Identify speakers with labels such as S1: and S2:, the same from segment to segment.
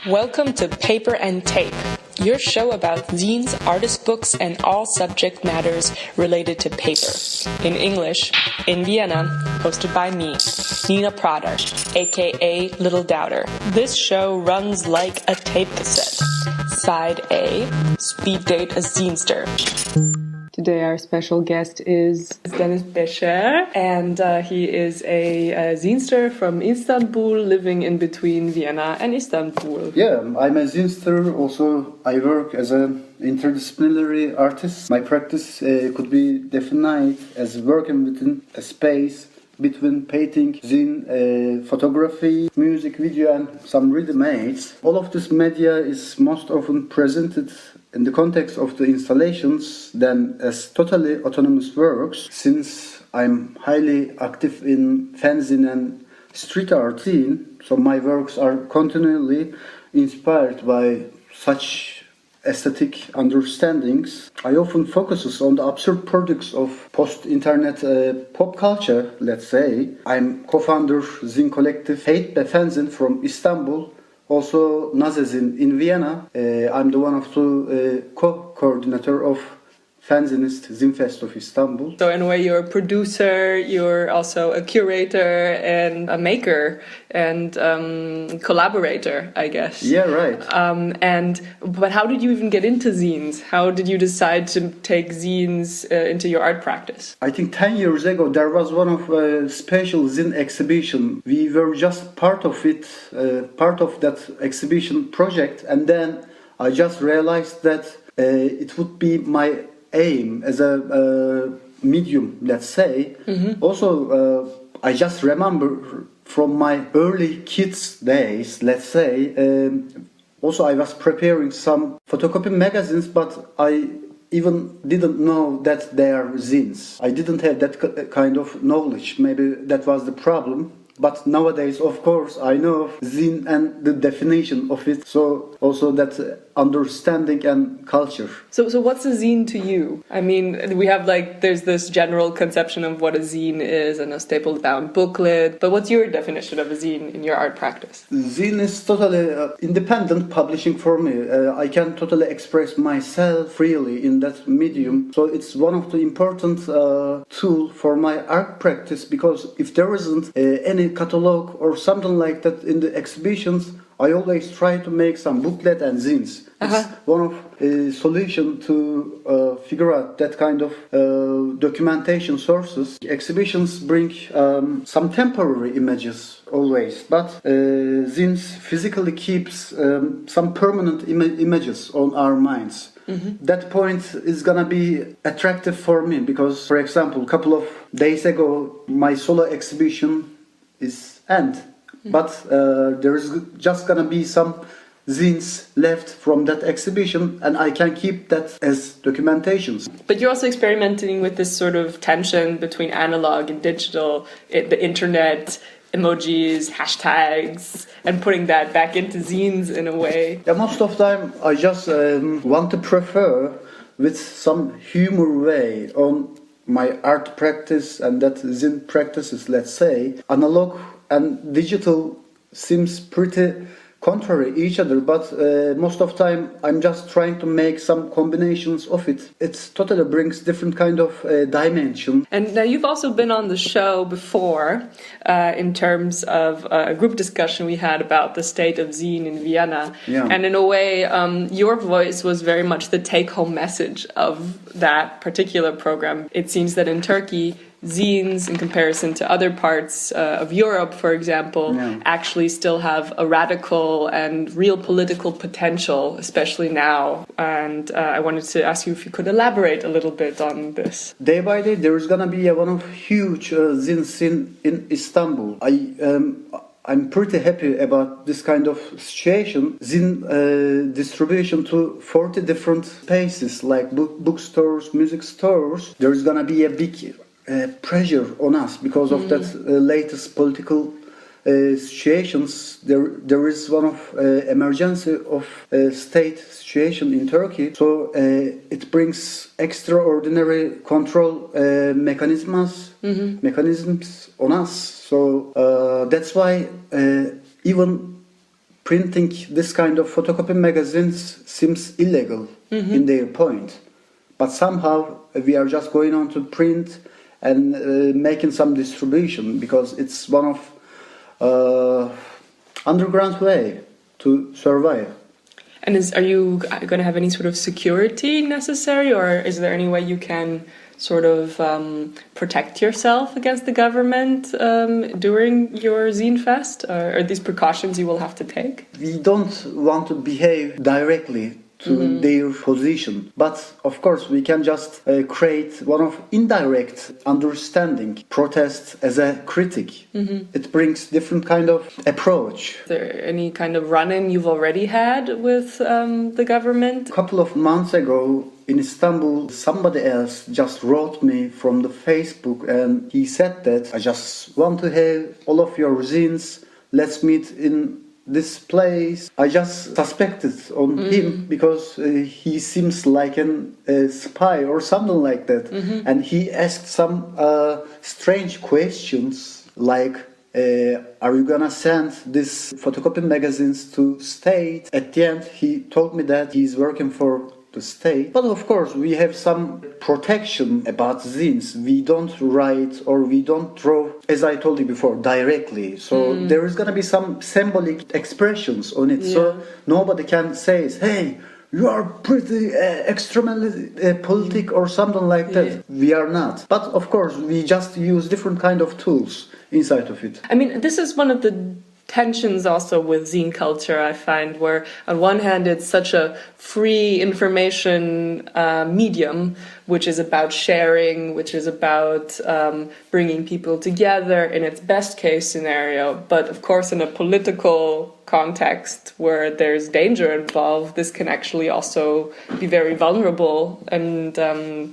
S1: Welcome to Paper and Tape, your show about zines, artist books, and all subject matters related to paper. In English, in Vienna, hosted by me, Nina Prader, aka Little Doubter. This show runs like a tape cassette. Side A, Speed Date a Zinester. Today our special guest is Deniz Beser, and he is a zinester from Istanbul, living in between Vienna and Istanbul.
S2: Yeah, I'm a zinester. Also, I work as an interdisciplinary artist. My practice could be defined as working within a space between painting, zine, photography, music, video, and some ready-mades. All of this media is most often presented in the context of the installations than as totally autonomous works. Since I'm highly active in fanzine and street art scene, so my works are continually inspired by such aesthetic understandings. I often focuses on the absurd products of post-internet pop culture, let's say. I'm co-founder Zine Collective Hate Be Fanzine from Istanbul, also Nazezin in Vienna. I'm the one of the co-coordinator of Fanzinist Zinfest of Istanbul.
S1: So in a way you're a producer, you're also a curator and a maker and collaborator, I guess.
S2: Yeah, right.
S1: But how did you even get into zines? How did you decide to take zines into your art practice?
S2: I think 10 years ago there was one of a special zine exhibition. We were just part of it, part of that exhibition project, and then I just realized that it would be my aim as a medium, let's say. Mm-hmm. Also, I just remember from my early kids days, let's say, also I was preparing some photocopy magazines, but I even didn't know that they are zines. I didn't have that kind of knowledge. Maybe that was the problem. But nowadays, of course, I know zine and the definition of it. So also that understanding and culture.
S1: So what's a zine to you? I mean, we have there's this general conception of what a zine is and a stapled bound booklet. But what's your definition of a zine in your art practice?
S2: Zine is totally independent publishing for me. I can totally express myself freely in that medium. So it's one of the important tool for my art practice, because if there isn't any catalog or something like that in the exhibitions, I always try to make some booklet and zines. It's one of a solution to figure out that kind of documentation sources. Exhibitions bring some temporary images always, but zines physically keeps some permanent images on our minds. Mm-hmm. That point is gonna be attractive for me because, for example, a couple of days ago, my solo exhibition is end. Mm-hmm. But there is just gonna be some zines left from that exhibition, and I can keep that as documentations.
S1: But you're also experimenting with this sort of tension between analog and digital, the internet, emojis, hashtags, and putting that back into zines in a way.
S2: Yeah, most of the time I just want to prefer with some humor way on my art practice and that zine practices, let's say. Analog and digital seems pretty contrary each other, but most of the time I'm just trying to make some combinations of it. It totally brings different kind of dimension.
S1: And now you've also been on the show before in terms of a group discussion we had about the state of zine in Vienna. Yeah. And in a way, your voice was very much the take-home message of that particular program. It seems that in Turkey, zines, in comparison to other parts of Europe, for example, actually still have a radical and real political potential, especially now. And I wanted to ask you if you could elaborate a little bit on this.
S2: Day by day, there is going to be one of huge zine scene in Istanbul. I'm pretty happy about this kind of situation. Zine distribution to 40 different spaces, like bookstores, music stores. There is going to be a big pressure on us because of that latest political situations. There is one of emergency of state situation in Turkey, so it brings extraordinary control mechanisms on us. So that's why even printing this kind of photocopy magazines seems illegal in their point. But somehow we are just going on to print and making some distribution because it's one of underground way to survive.
S1: And are you going to have any sort of security necessary, or is there any way you can sort of protect yourself against the government during your zine fest? Or are these precautions you will have to take?
S2: We don't want to behave directly to their position, but of course we can just create one of indirect understanding protest as a critic. It brings different kind of approach.
S1: Is there any kind of run-in you've already had with the government?
S2: A couple of months ago in Istanbul, somebody else just wrote me from the Facebook and he said that I just want to have all of your zines, let's meet in this place. I just suspected on him because he seems like a spy or something like that. And he asked some strange questions like, are you gonna send these photocopy magazines to state? At the end, he told me that he's working for the state. But of course, we have some protection about zines. We don't write or we don't draw, as I told you before, directly. So there is gonna be some symbolic expressions on it. So nobody can say, hey, you are pretty extremely politic or something like that. We are not. But of course, we just use different kind of tools inside of it.
S1: I mean, this is one of the tensions also with zine culture, I find, where on one hand it's such a free information medium, which is about sharing, which is about bringing people together in its best case scenario. But of course, in a political context where there's danger involved, this can actually also be very vulnerable and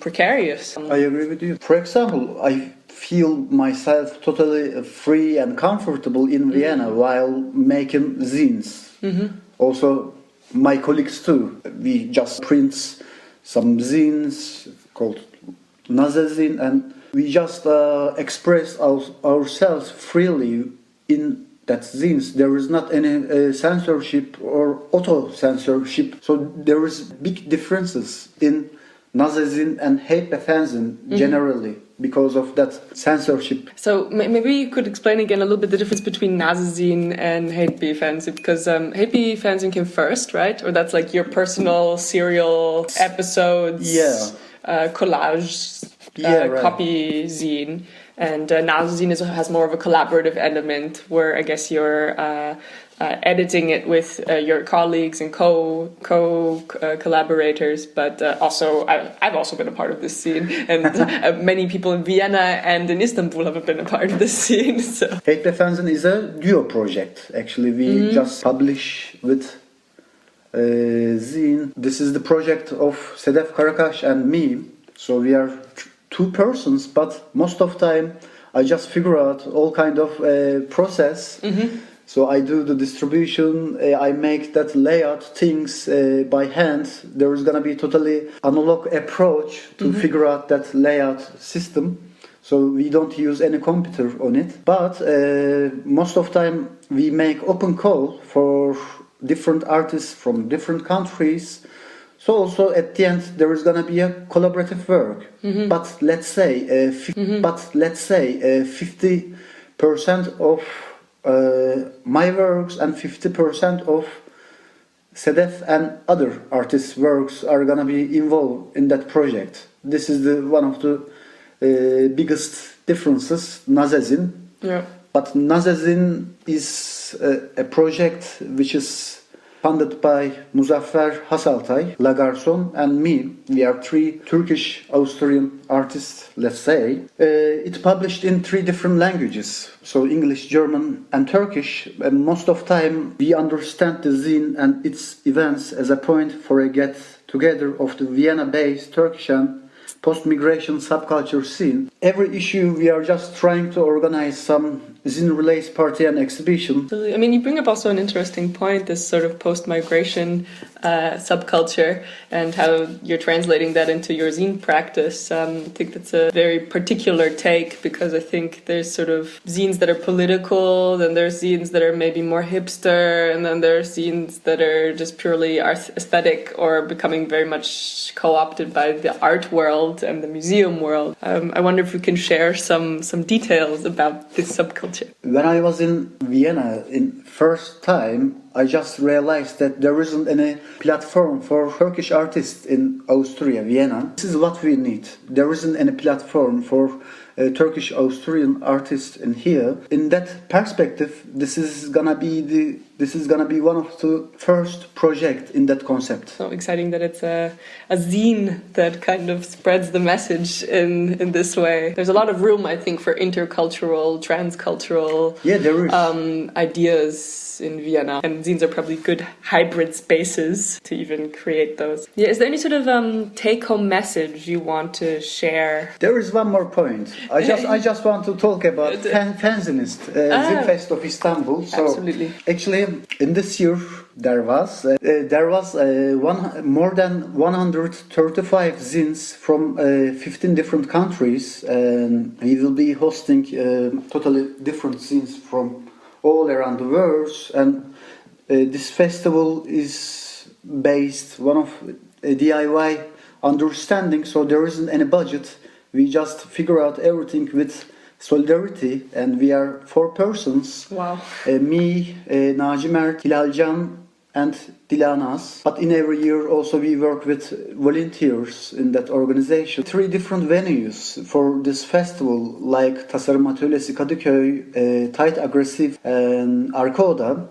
S1: precarious.
S2: I agree with you. For example, I feel myself totally free and comfortable in Vienna while making zines. Also, my colleagues too. We just print some zines called zine, and we just express ourselves freely in that zines. There is not any censorship or auto-censorship. So there is big differences in zine and fanzine generally, because of that censorship.
S1: So maybe you could explain again a little bit the difference between zine and fanzine, because fanzine came first, right? Or that's like your personal serial episodes, collage,
S2: right.
S1: copy zine. And zine has more of a collaborative element where I guess you're editing it with your colleagues and collaborators, but also I've also been a part of this scene, and many people in Vienna and in Istanbul have been a part of this scene. So.
S2: fanzine is a duo project. Actually, we just publish with zine. This is the project of Sedef Karakaş and me. So we are two persons, but most of time I just figure out all kind of process. So I do the distribution, I make that layout things by hand. There is gonna be totally analog approach to figure out that layout system. So we don't use any computer on it. But most of time we make open call for different artists from different countries. So also at the end there is gonna be a collaborative work. But let's say 50% of my works and 50% of Sedef and other artists' works are gonna be involved in that project. This is one of the biggest differences, zine. But zine is a project which is funded by Muzaffer Hasaltay, Lagarson, and me. We are three Turkish-Austrian artists, let's say. It's published in 3 different languages, so English, German, and Turkish. And most of time, we understand the zine and its events as a point for a get-together of the Vienna-based Turkish and post-migration subculture scene. every issue we are just trying to organize some zine release party and exhibition.
S1: I mean, you bring up also an interesting point, this sort of post-migration subculture and how you're translating that into your zine practice. I think that's a very particular take, because I think there's sort of zines that are political, then there's zines that are maybe more hipster, and then there's zines that are just purely aesthetic or becoming very much co-opted by the art world and the museum world. I wonder if we can share some details about this subculture.
S2: When I was in Vienna in first time, I just realized that there isn't any platform for Turkish artists in Austria, Vienna. This is what we need. There isn't any platform for Turkish Austrian artists in here. In that perspective, this is gonna be one of the first project in that concept.
S1: So exciting that it's a zine that kind of spreads the message in this way. There's a lot of room, I think, for intercultural, transcultural
S2: there is.
S1: Ideas in Vienna, and zines are probably good hybrid spaces to even create those. Yeah, is there any sort of take-home message you want to share?
S2: There is one more point. I just want to talk about fanzinist Zine Fest of Istanbul. So
S1: absolutely.
S2: Actually, in this year there was more than 135 zines from 15 different countries, and we will be hosting totally different zines from all around the world. And this festival is based one of DIY understanding, so there isn't any budget. We just figure out everything with solidarity, and we are 4 persons.
S1: Wow.
S2: Me, Nacimer, Hilalcan, and Dilanaz. But in every year also we work with volunteers in that organization. 3 different venues for this festival, like Tasarım Atölyesi Kadıköy, Tight Aggressive, and Arkoda.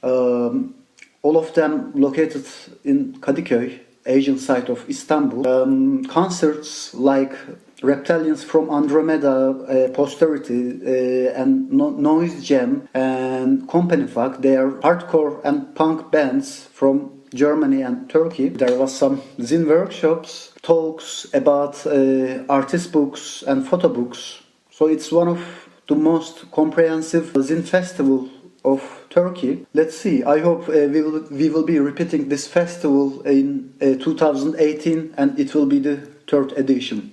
S2: All of them located in Kadıköy, Asian side of Istanbul. Concerts like Reptilians from Andromeda, Posterity, and Noise Jam and Company Fuck. They are hardcore and punk bands from Germany and Turkey. There was some zine workshops, talks about artist books and photo books. So it's one of the most comprehensive zine festival of Turkey. Let's see. I hope we will be repeating this festival in 2018, and it will be the 3rd edition.